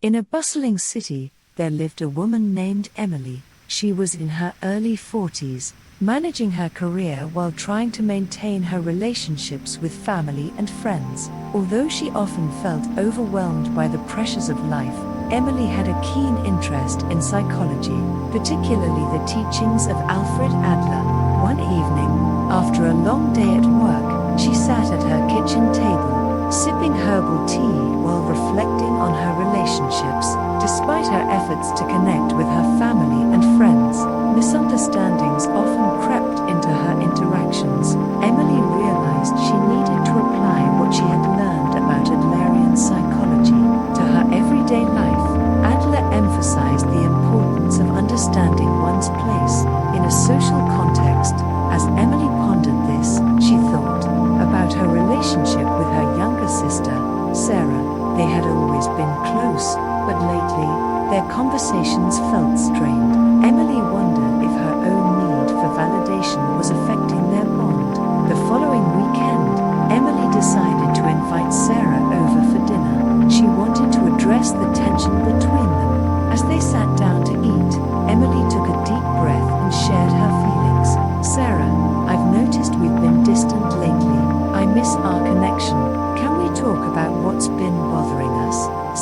In a bustling city, there lived a woman named Emily. She was in her early 40s, managing her career while trying to maintain her relationships with family and friends. Although she often felt overwhelmed by the pressures of life, Emily had a keen interest in psychology, particularly the teachings of Alfred Adler. One evening, after a long day at work, she sat at her kitchen table, sipping herbal tea while reflecting on her relationships. Despite her efforts to connect with her family and friends, misunderstandings often crept into her interactions. Emily realized she needed to apply what she had learned about Adlerian psychology to her everyday life. Adler emphasized the importance of understanding one's place in a social context. As Emily pondered this, she thought about her relationship with her younger sister, Sarah. They had always been close, but lately, their conversations felt strained. Emily wondered if her own need for validation was affecting their bond. The following weekend, Emily decided to invite Sarah over for dinner. She wanted to address the tension between them. As they sat down to eat, Emily took a deep breath and shared her feelings. "Sarah, I've noticed we've been distant lately. I miss our connection. Can we talk about what's been bothering us?"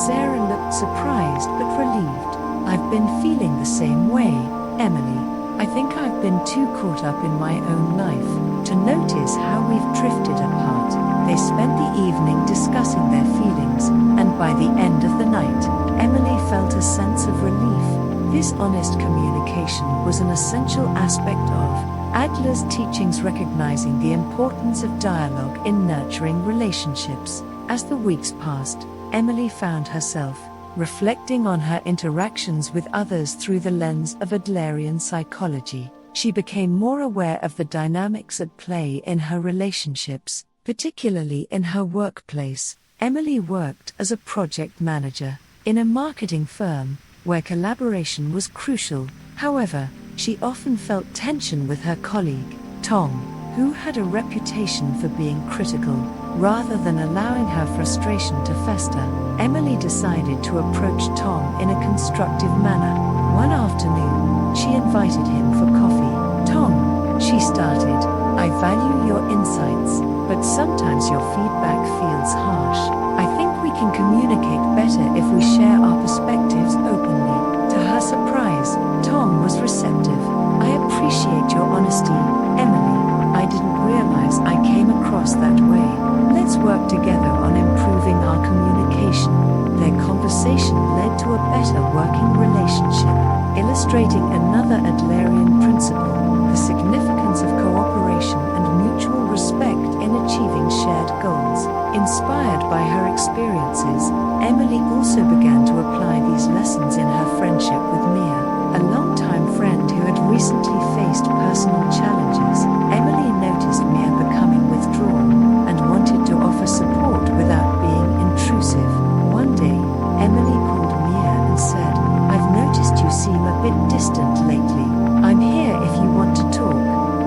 Sarah looked surprised but relieved. "I've been feeling the same way, Emily. I think I've been too caught up in my own life to notice how we've drifted apart." They spent the evening discussing their feelings, and by the end of the night, Emily felt a sense of relief. This honest communication was an essential aspect of Adler's teachings, recognizing the importance of dialogue in nurturing relationships. As the weeks passed, Emily found herself reflecting on her interactions with others through the lens of Adlerian psychology. She became more aware of the dynamics at play in her relationships, particularly in her workplace. Emily worked as a project manager in a marketing firm where collaboration was crucial. However, she often felt tension with her colleague, Tom, who had a reputation for being critical. Rather than allowing her frustration to fester, Emily decided to approach Tom in a constructive manner. One afternoon, she invited him for coffee. "Tom," she started, "I value your insights, but sometimes your feedback feels harsh. I think we can communicate better if we share our perspectives openly." To her surprise, Tom was receptive. "I appreciate your honesty, Emily. I didn't realize I came across that way. Let's work together on improving our communication." Their conversation led to a better working relationship, illustrating another Adlerian principle, the significance of cooperation and mutual respect in achieving shared goals. Inspired by her experiences, Emily also began to apply these lessons in her friendship with Mia, a longtime friend who had recently faced personal challenges. Emily noticed Mia becoming withdrawn and wanted to offer support without being intrusive. One day, Emily called Mia and said, "I've noticed you seem a bit distant lately. I'm here if you want to talk,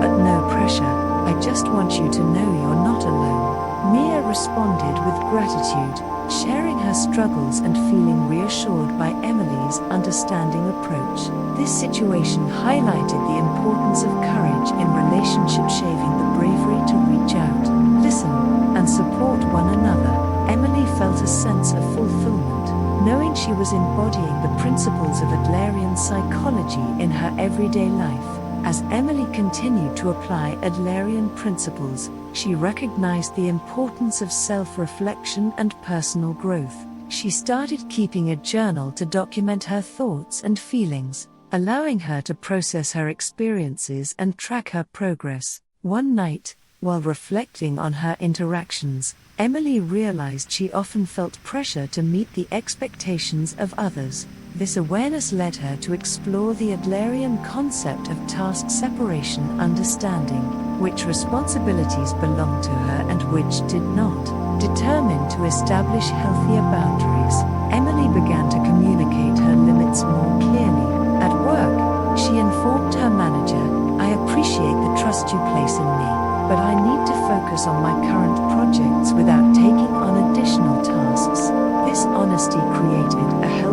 but no pressure. I just want you to know you're not alone." Mia responded with gratitude, sharing her struggles and feeling reassured by Emily's understanding approach. This situation highlighted the importance of courage in relationships, shaping the bravery to reach out, listen, and support one another. Emily felt a sense of fulfillment, knowing she was embodying the principles of Adlerian psychology in her everyday life. As Emily continued to apply Adlerian principles, she recognized the importance of self-reflection and personal growth. She started keeping a journal to document her thoughts and feelings, allowing her to process her experiences and track her progress. One night, while reflecting on her interactions, Emily realized she often felt pressure to meet the expectations of others. This awareness led her to explore the Adlerian concept of task separation, understanding which responsibilities belonged to her and which did not. Determined to establish healthier boundaries, Emily began to communicate her limits more clearly. At work, she informed her manager, "I appreciate the trust you place in me, but I need to focus on my current projects without taking on additional tasks." This honesty created a healthy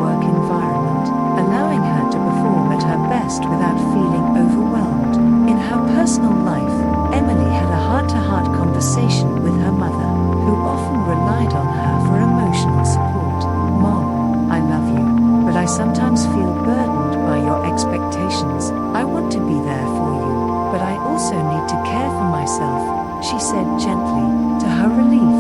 work environment, allowing her to perform at her best without feeling overwhelmed. In her personal life, Emily had a heart-to-heart conversation with her mother, who often relied on her for emotional support. "Mom, I love you, but I sometimes feel burdened by your expectations. I want to be there for you, but I also need to care for myself," she said gently. To her relief,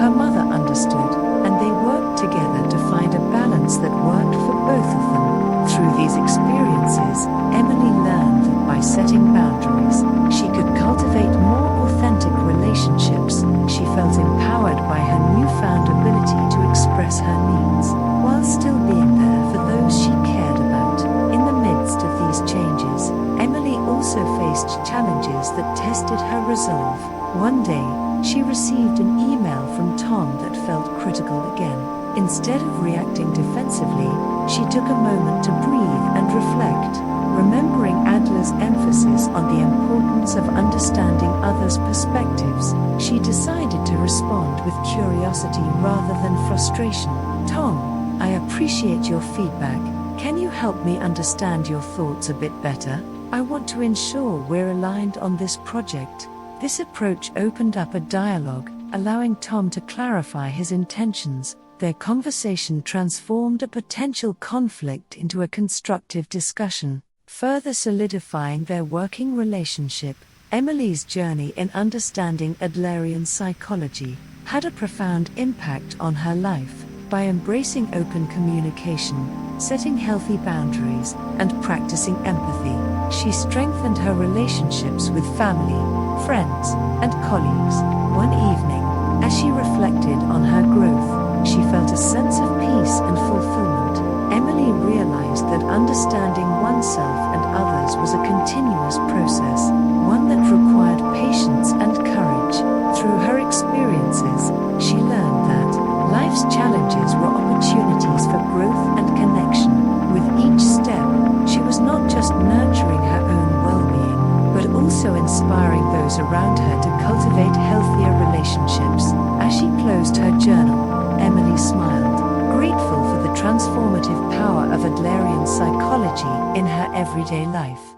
her mother understood, and they worked together to find a balance that worked for both of them. Through these experiences, Emily learned that by setting boundaries, she could cultivate more authentic relationships. She felt empowered by her newfound ability to express her needs, while still being there for those she cared about. In the midst of these changes, Emily also faced challenges that tested her resolve. One day, she received an email from Tom that felt critical again. Instead of reacting defensively, she took a moment to breathe and reflect. Remembering Adler's emphasis on the importance of understanding others' perspectives, she decided to respond with curiosity rather than frustration. "Tom, I appreciate your feedback. Can you help me understand your thoughts a bit better? I want to ensure we're aligned on this project." This approach opened up a dialogue, allowing Tom to clarify his intentions. Their conversation transformed a potential conflict into a constructive discussion, further solidifying their working relationship. Emily's journey in understanding Adlerian psychology had a profound impact on her life. By embracing open communication, setting healthy boundaries, and practicing empathy, she strengthened her relationships with family, friends, and colleagues. One evening, as she reflected on her growth, she felt a sense of peace and fulfillment. Emily realized that understanding oneself and others was a continuous process, one that required patience and courage. Through her experiences, she learned that life's challenges were opportunities for growth and connection. With each step, she was not just nurturing her own well-being, but also inspiring those around her to cultivate healthier relationships. As she closed her journal, Emily smiled, grateful for the transformative power of Adlerian psychology in her everyday life.